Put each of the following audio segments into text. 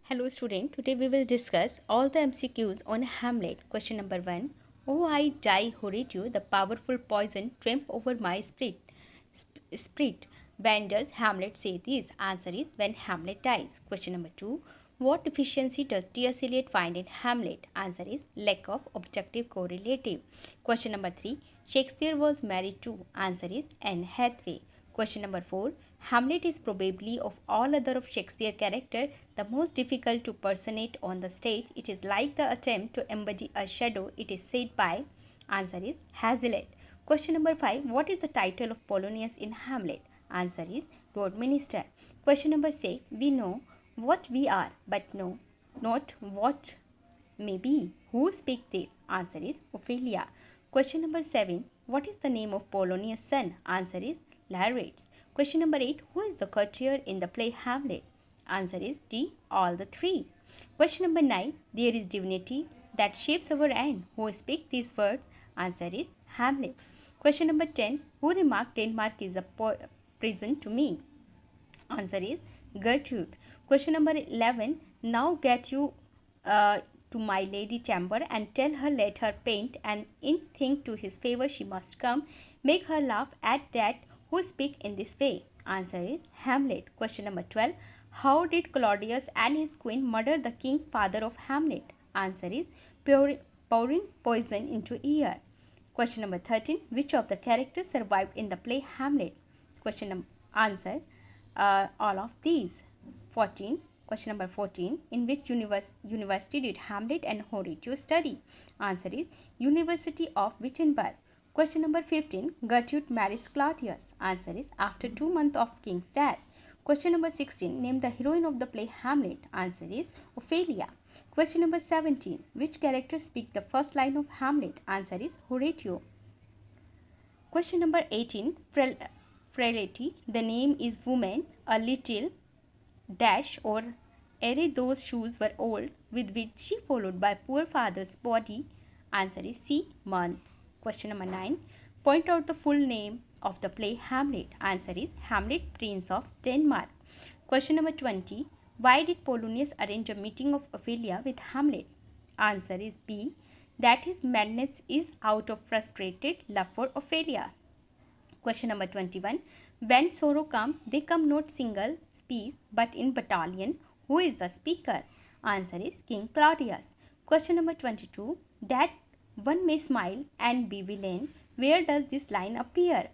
Hello student, today we will discuss all the MCQs on Hamlet. Question number 1. Oh, I die, Horatio, the powerful poison triumph over my spirit. When does Hamlet say this? Answer is when Hamlet dies. Question number 2. What deficiency does T.S. Eliot find in Hamlet? Answer is lack of objective correlative. Question number 3. Shakespeare was married to? Answer is Anne Hathaway. Question number 4. Hamlet is probably of all other of Shakespeare character the most difficult to personate on the stage. It is like the attempt to embody a shadow. It is said by. Answer is Hazlitt. Question number 5. What is the title of Polonius in Hamlet? Answer is Lord Minister. Question number 6. We know what we are, but no, not what may be. Who speaks this? Answer is Ophelia. Question number 7. What is the name of Polonius' son? Answer is Laertes. Question number 8. Who is the courtier in the play Hamlet? Answer is D. All the three. Question number 9. There is divinity that shapes our end. Who speaks these words? Answer is Hamlet. Question number 10. Who remarked Denmark is a prison to me? Answer is Gertrude. Question number 11. Now get you to my lady chamber and tell her let her paint and in thing to his favor she must come. Make her laugh at that who speak in this way. Answer is Hamlet. Question number 12. How did Claudius and his queen murder the king father of Hamlet? Answer is pouring poison into ear. Question number 13. Which of the characters survived in the play Hamlet? Question number answer all of these. 14. Question number 14. In which university did Hamlet and Horatio study? Answer is University of Wittenberg. Question number 15. Gertrude marries Claudius. Answer is after 2 months of king's death. Question number 16. Name the heroine of the play Hamlet. Answer is Ophelia. Question number 17. Which character speak the first line of Hamlet? Answer is Horatio. Question number 18. Frailty. The name is woman. A little dash or array those shoes were old, with which she followed by poor father's body. Answer is C. Month. Question number 9. Point out the full name of the play Hamlet. Answer is Hamlet, Prince of Denmark. Question number 20. Why did Polonius arrange a meeting of Ophelia with Hamlet? Answer is B. That his madness is out of frustrated love for Ophelia. Question number 21. When sorrow comes, they come not single speech but in battalion. Who is the speaker? Answer is King Claudius. Question number 22. That one may smile and be villain. Where does this line appear?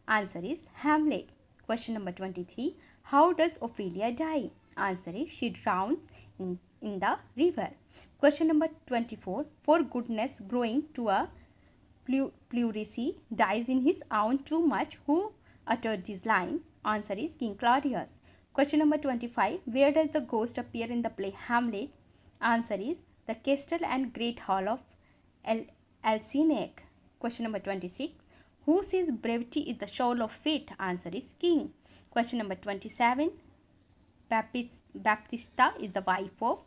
Answer is Hamlet. Question number 23. How does Ophelia die? Answer is she drowns in the river. Question number 24. For goodness growing to a pleurisy dies in his own too much. Who uttered this line? Answer is King Claudius. Question number 25. Where does the ghost appear in the play Hamlet? Answer is the castle and great hall of Elsinec. Question number 26. Who says brevity is the soul of fate? Answer is King. Question number 27. Baptista is the wife of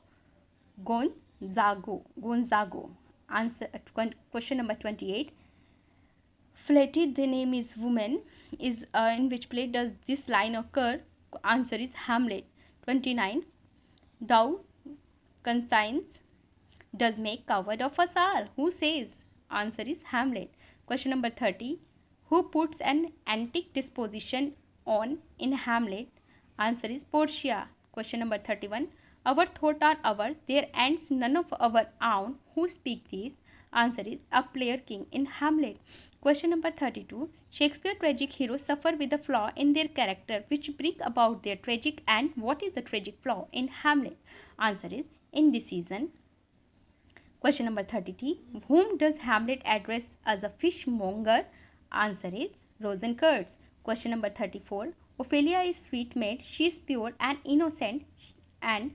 Gonzago. Answer question number 28. Flatted, the name is woman, is in which play does this line occur? Answer is Hamlet. 29. Thou conscience does make coward of us all. Who says? Answer is Hamlet. Question number 30. Who puts an antique disposition on in Hamlet? Answer is Portia. Question number 31. Our thoughts are ours, their ends none of our own. Who speak these? Answer is a player king in Hamlet. Question number 32. Shakespeare tragic heroes suffer with a flaw in their character which bring about their tragic end. What is the tragic flaw in Hamlet? Answer is indecision. Question number 33. Whom does Hamlet address as a fishmonger? Answer is Rosencrantz. Question number 34. Ophelia is sweet maid. She is pure and innocent and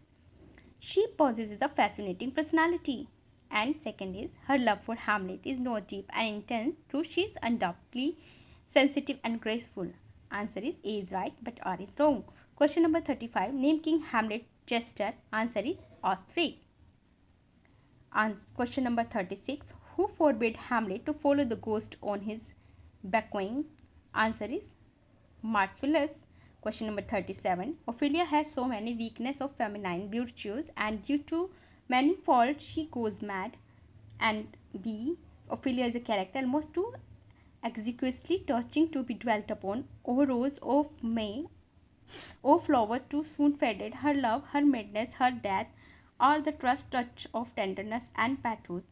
she possesses a fascinating personality. And second is her love for Hamlet is not deep and intense, though she is undoubtedly sensitive and graceful. Answer is A is right but R is wrong. Question number 35. Name King Hamlet Jester. Answer is Osric. Question number 36. Who forbade Hamlet to follow the ghost on his beckoning? Answer is Marcellus. Question number 37. Ophelia has so many weaknesses of feminine virtues, and due to many faults she goes mad. And B. Ophelia is a character almost too exquisitely touching to be dwelt upon. O rose, O May, O flower too soon faded, her love, her madness, her death, are the trust touch of tenderness and pathos.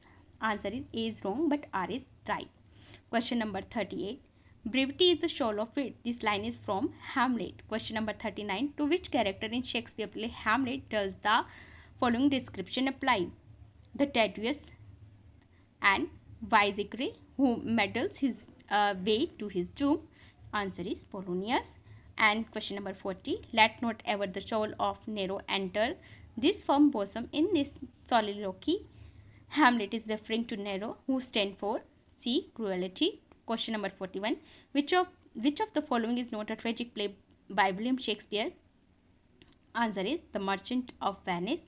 Answer is A is wrong, but R is right. Question number 38. Brevity is the soul of wit. This line is from Hamlet. Question number 39. To which character in Shakespeare play Hamlet does the following description apply? The tedious and Visigre, who meddles his way to his doom. Answer is Polonius. And question number 40. Let not ever the soul of Nero enter this firm bosom in this soliloquy. Hamlet is referring to Nero, who stand for C. Cruelty. Question number 41. Which of the following is not a tragic play by William Shakespeare? Answer is The Merchant of Venice.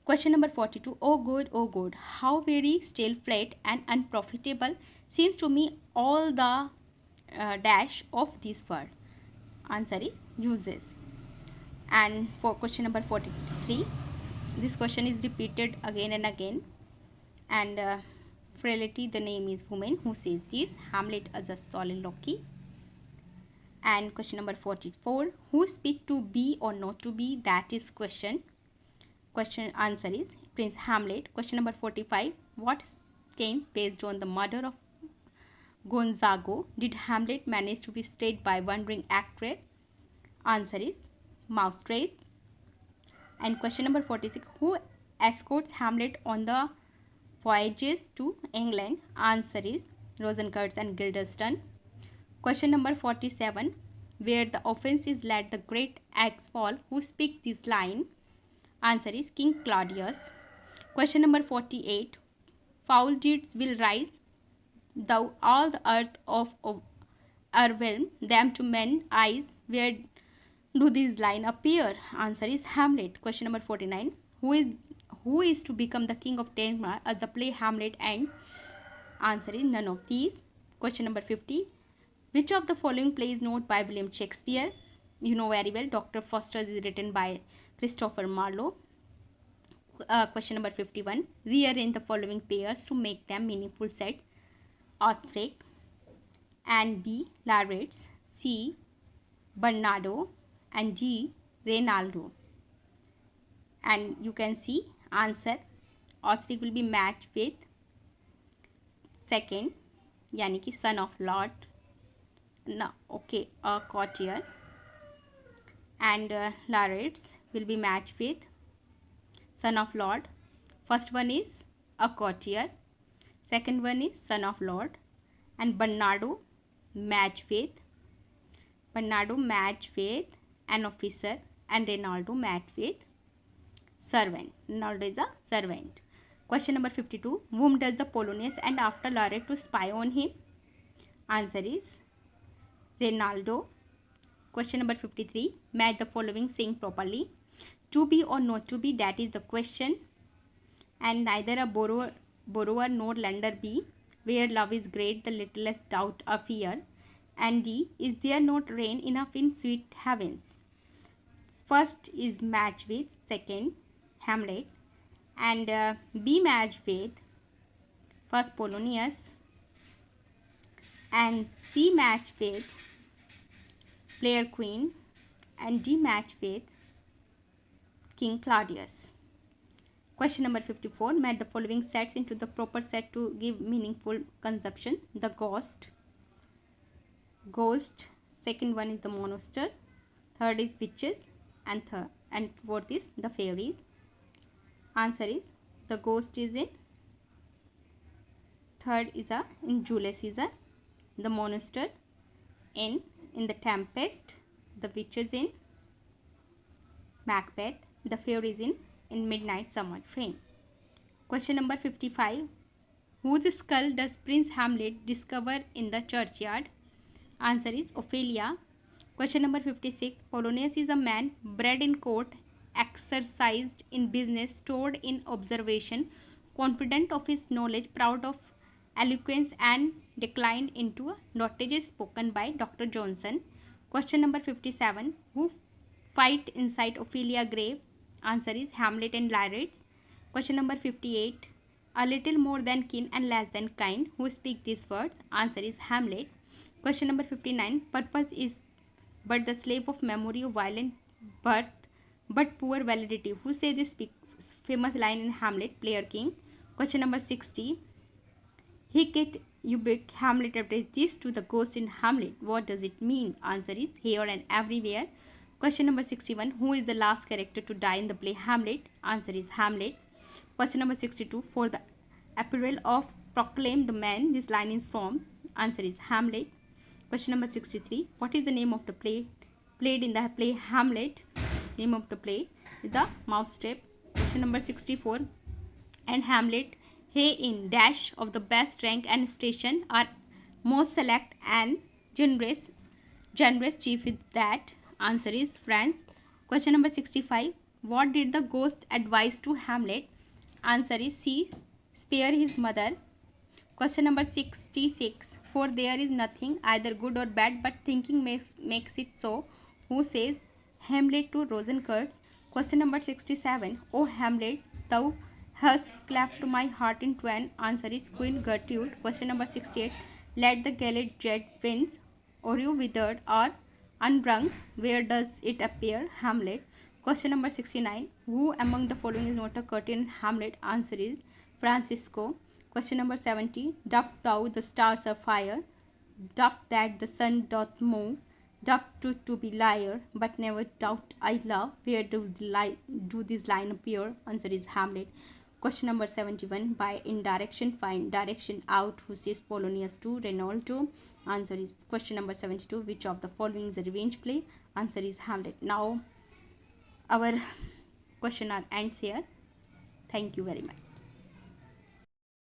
Question number 42. Oh God, how very stale, flat and unprofitable seems to me all the dash of this word. Answer is uses. And for question number 43, this question is repeated again and again. And frailty, the name is woman who says this. Hamlet as a soliloquy. And question number 44, who speak to be or not to be? That is question. Question answer is Prince Hamlet. Question number 45, what scheme based on the murder of Gonzago did Hamlet manage to be stayed by wandering actor? Answer is Mousetrap. And question number 46, who escorts Hamlet on the voyages to England? Answer is Rosencrantz and Guildenstern. Question number 47, where the offense is let the great axe fall, who speak this line? Answer is King Claudius. Question number 48, foul deeds will rise, thou all the earth of overwhelm them to men's eyes, where do these lines appear? Answer is Hamlet. Question number 49, who is to become the king of Denmark as the play Hamlet and? Answer is none of these. Question number 50, which of the following play is not by William Shakespeare? You know very well, Dr. Faustus is written by Christopher Marlowe. Question number 51, rearrange the following pairs to make them meaningful sets. Osric and B. Laretz, C. Bernardo and D. Reynaldo. And you can see answer, Osric will be matched with second, यानी कि son of Lord, no, okay, a courtier. And Laretz will be matched with son of Lord. First one is a courtier, second one is son of Lord. And Bernardo match with an officer, and Reynaldo match with servant. Reynaldo is a servant. Question number 52, whom does the Polonius and after Laretz to spy on him? Answer is Reynaldo. Question number 53, match the following saying properly. To be or not to be, that is the question. And neither a borrower nor lender be, where love is great the littlest doubt or fear. And D, is there not rain enough in sweet heavens? First is match with, second Hamlet. And B match with first Polonius. And C match with player queen. And D match with King Claudius. Question number 54, match the following sets into the proper set to give meaningful consumption. The ghost, second one is the monster, third is witches, and fourth is the fairies. Answer is the ghost is in third is in Julius Caesar, the monster in the Tempest, the witches in Macbeth, the fairies in Midnight Summer Frame. Question number 55, whose skull does Prince Hamlet discover in the churchyard? Answer is Ophelia. Question number 56, Polonius is a man bred in court, exercised in business, stored in observation, confident of his knowledge, proud of eloquence, and declined into a dotage spoken by Dr. Johnson. Question number 57. Who fight inside Ophelia grave? Answer is Hamlet and Lyrids. Question number 58. A little more than kin and less than kind. Who speak these words? Answer is Hamlet. Question number 59. Purpose is but the slave of memory of violent birth but poor validity. Who say this famous line in Hamlet? Player King. Question number 60. Hic et ubique, Hamlet applies this to the ghost in Hamlet. What does it mean? Answer is here and everywhere. Question number 61. Who is the last character to die in the play Hamlet? Answer is Hamlet. Question number 62. For the apparel of proclaim the man, this line is from. Answer is Hamlet. Question number 63. What is the name of the play played in the play Hamlet? Name of the play is The Mousetrap. Question number 64. And Hamlet, he in dash of the best rank and station are most select and generous chief with that. Answer is France. Question number 65. What did the ghost advise to Hamlet? Answer is C. Spare his mother. Question number 66. For there is nothing either good or bad, but thinking makes it so. Who says Hamlet to Rosencrantz? Question number 67. O Hamlet, thou hast cleft my heart in twain. Answer is Queen Gertrude. Question number 68. Let the gallant jet winds, or you withered or unwrung. Where does it appear? Hamlet. Question number 69. Who among the following is not a curtain in Hamlet? Answer is Francisco. Question number 70. Doth thou the stars are fire? Doth that the sun doth move? Doth truth to be liar, but never doubt I love? Where do this line appear? Answer is Hamlet. Question number 71. By indirection find direction out. Who says Polonius to Rinaldo? Answer is question number 72. Which of the following is a revenge play? Answer is Hamlet. Now our question ends here. Thank you very much.